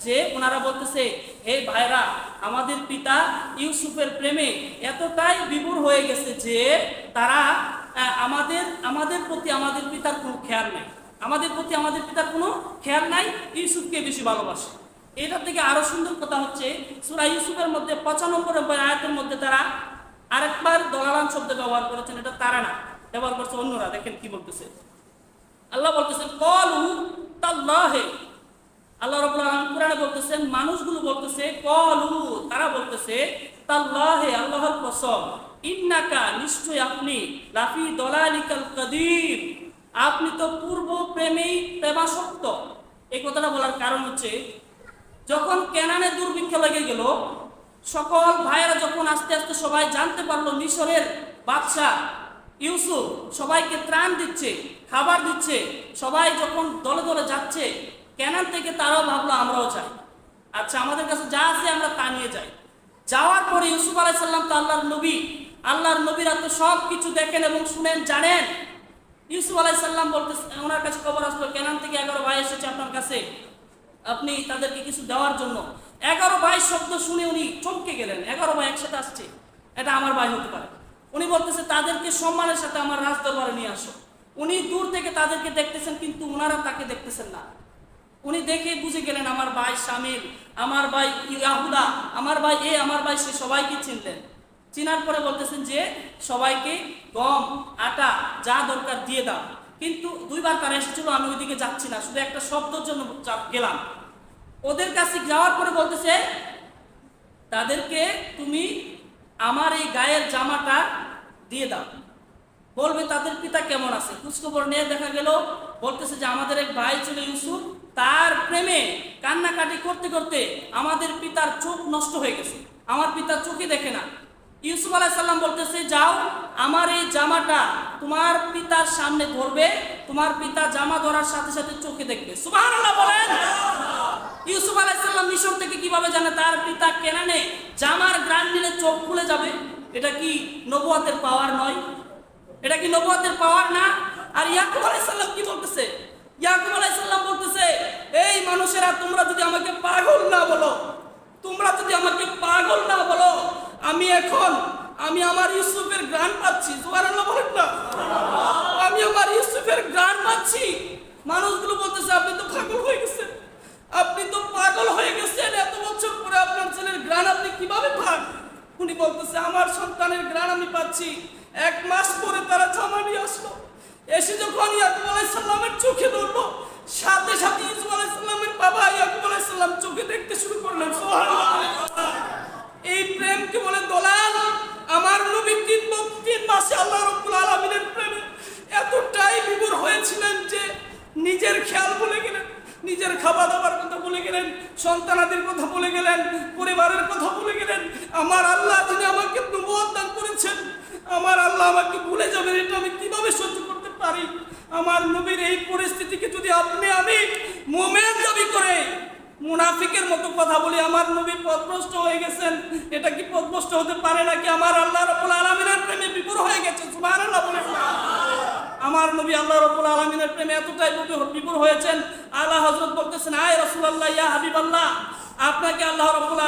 যে ওনারা বলতেছে হে ভাইরা, আমাদের পিতা ইউসুফের প্রেমে এতটাই বিভোর হয়ে গেছে যে তারা আমাদের প্রতি আমাদের পিতার কোনো খেয়াল নাই, ইউসুফকে বেশি ভালোবাসে। এটা থেকে আরো সুন্দর কথা হচ্ছে সূরা ইউসুফের মধ্যে 95 আয়াতের মধ্যে তারা আরেকবার দলালান শব্দ ব্যবহার করেছেন। এটা তারা না, ব্যবহার করছে অন্যরা। দেখেন কি বলতেছে, আল্লাহ বলতেছেন ক্বালু তাল্লাহি। আল্লাহ রাব্বুল আলামিন কোরআনে বলতেছেন, মানুষগুলো বলতেছে ক্বালু, তারা বলতেছে তাল্লাহি, আল্লাহর কসম, ইন্নাকা, নিশ্চয় আপনি, লাফি দলালিকাল কাদির, আপনি তো পূর্ব প্রেমাসক্ত। এই কথাটা বলার কারণ হচ্ছে যখন কেনানে দুর্ভিক্ষ লেগে গেল, সকল ভাইয়েরা যখন আস্তে আস্তে সবাই জানতে পারলো মিশরের বাদশাহ ইউসুফ সবাইকে ত্রাণ দিচ্ছে, খাবার দিচ্ছে, সবাই যখন দলে দলে যাচ্ছে কেনান থেকে, তারাও ভাবলো আমরাও যাই, আচ্ছা আমাদের কাছে যা আছে আমরা তা নিয়ে যাই। যাওয়ার পরে ইউসুফ আলাইহিস সালাম তো আল্লাহর নবীরা তো সব কিছু দেখেন এবং শুনেন, জানেন। ইউসুফ আলাইহিস সালাম বলতেছে, ওনার কাছে খবর আসলো কেনান থেকে 11 ভাই এসেছে আপনার কাছে, আপনি তাদেরকে কিছু দেওয়ার জন্য। 11 ভাই শব্দ শুনে উনি চমকে গেলেন। 11 ভাই একসাথে আসছে, এটা আমার ভাই হতে পারে। উনি বলতেছে তাদেরকে সম্মানের সাথে আমার রাজদরবারে নিয়ে আসো। উনি দূর থেকে তাদেরকে দেখতেছেন, কিন্তু ওনারা তাকে দেখতেছেন না। উনি দেখে বুঝে গেলেন আমার ভাই শামিল, আমার ভাই ইয়াহুদা, আমার ভাই আমার ভাই সে, সবাইকে চিনলেন। চিনার পরে বলতেছেন যে সবাইকে গম আটা যা দরকার দিয়ে দাও। কিন্তু 2 বার তারা এসেছিল, আমি ওইদিকে যাচ্ছি না, শুধু একটা শব্দের জন্য গেলাম। ওদের কাছে যাওয়ার পরে বলতেছে তাদেরকে তুমি আমার এই গায়ের জামাটা দিয়ে দাও, বলবে তাদের পিতা কেমন আছে। খোঁজখবর নিয়ে দেখা গেল, বলতেছে যে আমাদের এক ভাই ছিল ইউসুফ, তার প্রেমে কান্নাকাটি করতে করতে আমাদের পিতার চোখ নষ্ট হয়ে গেছে, আমার পিতার চোখে দেখে না। ইউসুফ আলাইহিস সালাম বলতেছে যাও, আমার এই জামাটা তোমার পিতার সামনে ধরবে, তোমার পিতা জামা ধরার সাথে সাথে চোখে দেখবে। সুবহানাল্লাহ বলেন। ইউসুফ আলাইহিস সালাম মিশর থেকে কিভাবে জানে তার পিতা কেনানে জামার গ্রান নিলে চোখ খুলে যাবে? এটা কি নবুয়তের পাওয়ার নয়? এটা কি নবুয়তের পাওয়ার না? আর ইয়াকুব আলাইহিস সালাম কি বলতেছে? ইয়াকুব আলাইহিস সালাম বলতেছে এই মানুষেরা, তোমরা যদি আমাকে পাগল না বলো, আমি আমার ইউসুফের গ্রান পাচ্ছি। সুবহানাল্লাহ বলেন না? আমি আমার ইউসুফের গ্রান পাচ্ছি। মানুষগুলো বলতেছে আপনি তো পাগল হয়ে গেছেন, এত বছর পরে আপনার ছেলের গ্রান আপনি কিভাবে পান? উনি বলতেছে আমার সন্তানের গ্রান আমি পাচ্ছি। 1 মাস পরে তারা জামা নিয়ে আসলো, এসে যখন ইয়াকুব আলাইহিস সালামের চোখে ধরলো, সাথে সাথে ইউসুফ আলাইহিস সালামের বাবা ইয়াকুব আলাইহিস সালাম চোখে দেখতে শুরু করলেন। সুবহানাল্লাহ। এই প্রেমকে বলে দলাল। আমার নবী 3 মাসে আল্লাহ রাব্বুল আলামিনের প্রেমে এতটাই বিভোর হয়েছিলেন যে নিজের খেয়াল ভুলে গেলেন, নিজের খাওয়া দাওয়ার কথা ভুলে গেলেন, সন্তানাদের কথা ভুলে গেলেন, পরিবারের কথা ভুলে গেলেন। আমার আল্লাহ যিনি আমাকে নবুয়ত দান করেছেন, আমার আল্লাহ আমাকে ভুলে যাবেন, এটা আমি কিভাবে সহ্য করতে পারি? আমার নবীর এই পরিস্থিতিকে যদি আপনি আমি মুমিন দাবি করে মুনাফিকের মতো কথা বলি, আমার নবী পথভ্রষ্ট হয়ে গেছেন, এটা কি পথভ্রষ্ট হতে পারে নাকি? আমার আল্লাহ রাব্বুল আলামিনের প্রেমে বিভোর হয়ে গেছে। সুবহানাল্লাহ বলেন না? আমার নবী আল্লাহ রাব্বুল আলামিনের প্রেমে এতটাই বিভোর হয়েছেন, আলা হযরত বলতেছেন আয় রাসূলুল্লাহ, ইয়া হাবিবাল্লাহ, আপনাকে আল্লাহ রাব্বুল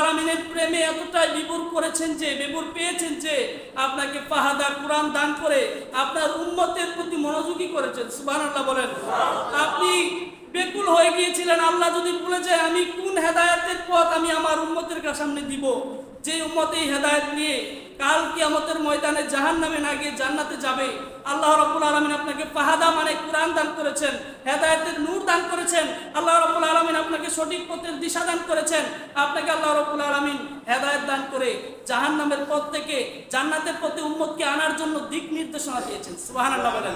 আলামিনের প্রেমে এতটাই বিভোর করেছেন যে, বিভোর পেয়েছেন যে আপনাকে ফাহাদা কুরআন দান করে আপনার উম্মতের প্রতি মনোযোগী করেছেন। সুবহানাল্লাহ বলেন। আপনি বেকুল হয়ে গিয়েছিলেন, আল্লাহ যদি বলে যায় আমি কোন হেদায়েতের পথ আমি আমার উম্মতের সামনে দিব, যে উম্মত এই হেদায়েত নিয়ে কাল কিয়ামতের ময়দানে জাহান্নামে না গিয়ে জান্নাতে যাবে। আল্লাহ রাব্বুল আলামিন আপনাকে ফাহাদা মানে কুরআন দান করেছেন, হেদায়েতের নূর দান করেছেন। আল্লাহ রাব্বুল আলামিন আপনাকে সঠিক পথের দিশা দান করেছেন। আপনাকে আল্লাহ রাব্বুল আলামিন হেদায়েত দান করে জাহান্নামের পথ থেকে জান্নাতের পথে উম্মতকে আনার জন্য দিক নির্দেশনা দিয়েছেন। সুবহানাল্লাহ বলেন।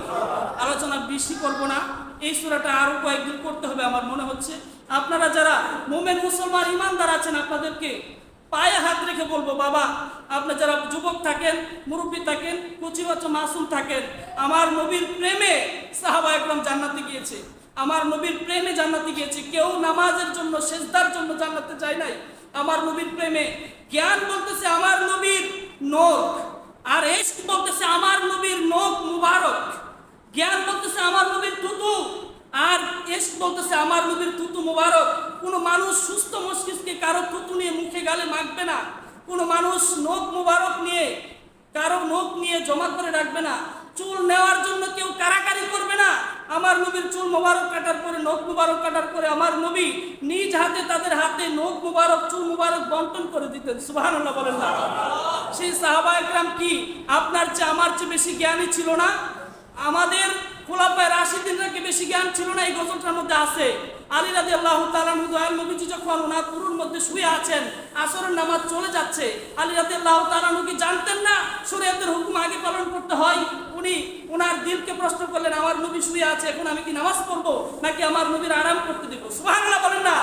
আলোচনা বেশি করব না, এই সূরাটা আরো কয়েকদিন করতে হবে আমার মনে হচ্ছে। আপনারা যারা মুমিন মুসলমান ঈমানদার আছেন, আপনাদেরকে পায়ে হাত রেখে বলবো, বাবা আপনি যারা যুবক থাকেন, মুরব্বী থাকেন, কচি বাচ্চা মাসুম থাকেন, আমার নবীর প্রেমে সাহাবা একরাম জান্নাতে গিয়েছে, আমার নবীর প্রেমে জান্নাতে গিয়েছে। কেউ নামাজের জন্য সেজদার জন্য জান্নাতে যায় নাই, আমার নবীর প্রেমে। জ্ঞান বলতেছে আমার নবীর নখ, আর ইশক বলতেছে আমার নবীর নখ মুবারক। জ্ঞান বলতেছে আমার নবীর থুতু, আর ইশক বলতেছে আমার নবীর থুতু মুবারক। কোনো মানুষ সুস্থ মস্তিষ্কে কারো থুতু নিয়ে মুখে গালে মাখবে না, কোনো মানুষ নখ মুবারক নিয়ে কারো নখ নিয়ে জমা করে রাখবে না, চুল নেওয়ার জন্য কেউ কারাকারি করবে না। আমার নবীর চুল মুবারক কাটার পরে, নখ মুবারক কাটার পরে আমার নবী নিজ হাতে তাদের হাতে নখ মুবারক চুল মুবারক বন্টন করে দিতেন। সুবহানাল্লাহ বলেন না? সেই সাহাবা একরাম কি আপনার চেয়ে আমার চেয়ে বেশি জ্ঞানী ছিল না? আমাদের খোলাফায়ে রাশিদিনরা কি বেশি জ্ঞান ছিল না? এই গজলটার মধ্যে আছে। আলী রাদিয়াল্লাহু তাআলা আনহু দয়াল নবীজি যখন ওনার পুরুর মধ্যে শুয়ে আছেন, আসরের নামাজ চলে যাচ্ছে, আলী রাদিয়াল্লাহু তাআলা আনহু কি জানতেন না শরীয়তের হুকুম আগে পালন করতে হয়? উনি ওনার দিলকে প্রশ্ন করলেন, আমার নবী শুয়ে আছে, এখন আমি কি নামাজ পড়বো নাকি আমার নবীর আরাম করতে দেব? সুবহানাল্লাহ বলেন না?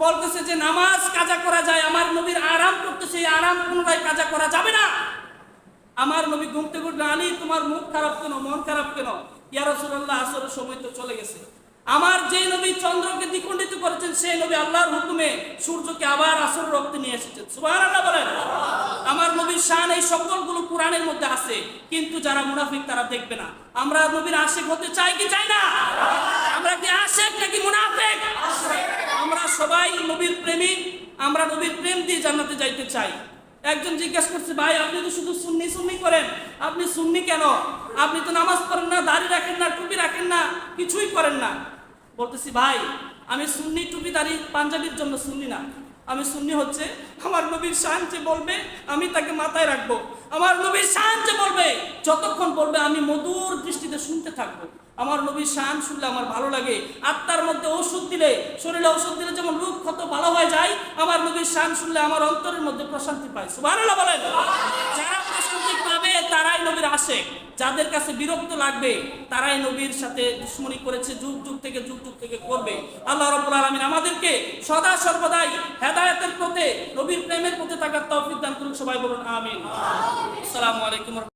বলতেছে যে নামাজ কাজা করা যায়, আমার নবীর আরাম করতেছে, এই আরাম পুনরায় কাজা করা যাবে না। আমার নবী ঘুমতে ঘুরতে, আলী তোমার মুখ খারাপ কেন, মন খারাপ কেন? ইয়া রাসূলুল্লাহ, আসরের সময় তো চলে গেছে, আমার যে নবী চন্দ্রকে দ্বিখণ্ডিত করেছেন সেই নবী আল্লাহর হুকুমে সূর্যকে আবার আসর রক্তে নিয়ে এসেছেন। সুবহানাল্লাহ বলেন। আমার নবীর শান এই সকলগুলো কোরআনের মধ্যে আছে, কিন্তু যারা মুনাফিক তারা দেখবে না। আমরা নবীর আশিক হতে চাই কি চাই না? আমরা কি আশিক নাকি মুনাফিক? আমরা সবাই নবীর প্রেমিক, আমরা নবীর প্রেম দিয়ে জান্নাতে যাইতে চাই। একজন জিজ্ঞাসা করছে, ভাই আপনি তো শুধু সুন্নি সুন্নি করেন, আপনি সুন্নি কেন? আপনি তো নামাজ পড়েন না, দাড়ি রাখেন না, টুপি রাখেন না, কিছুই করেন না। বলতেছি, ভাই আমি সুন্নি টুপি দাড়ি পাঞ্জাবির জন্য সুন্নি না। আমি সুন্নি হচ্ছে আমার নবীর শান যে বলবে আমি তাকে মাথায় রাখবো। আমার নবীর শান যে বলবে যতক্ষণ বলবে আমি মধুর দৃষ্টিতে শুনতে থাকবো। আমার নবীর শান শুনলে আমার ভালো লাগে। আত্মার মধ্যে ওষুধ দিলে, শরীরে ওষুধ দিলে যেমন রোগ ক্ষত ভালো হয়ে যায়, আমার নবীর শান শুনলে আমার অন্তরের মধ্যে প্রশান্তি পায়। সুবহানাল্লাহ বলেন। যারা প্রশান্তি পাবে তারাই নবীর আশিক। যাদের কাছে বিরক্ত লাগবে তারাই নবীর সাথে দুশমনি করেছে, যুগ যুগ থেকে করবে। আল্লাহ রাব্বুল আলামিন আমাদেরকে সদা সর্বদাই হেদায়েতের পথে, নবীর প্রেমের পথে থাকার তৌফিক দান করুন। সবাই বলুন আমিন। আসসালামু আলাইকুম।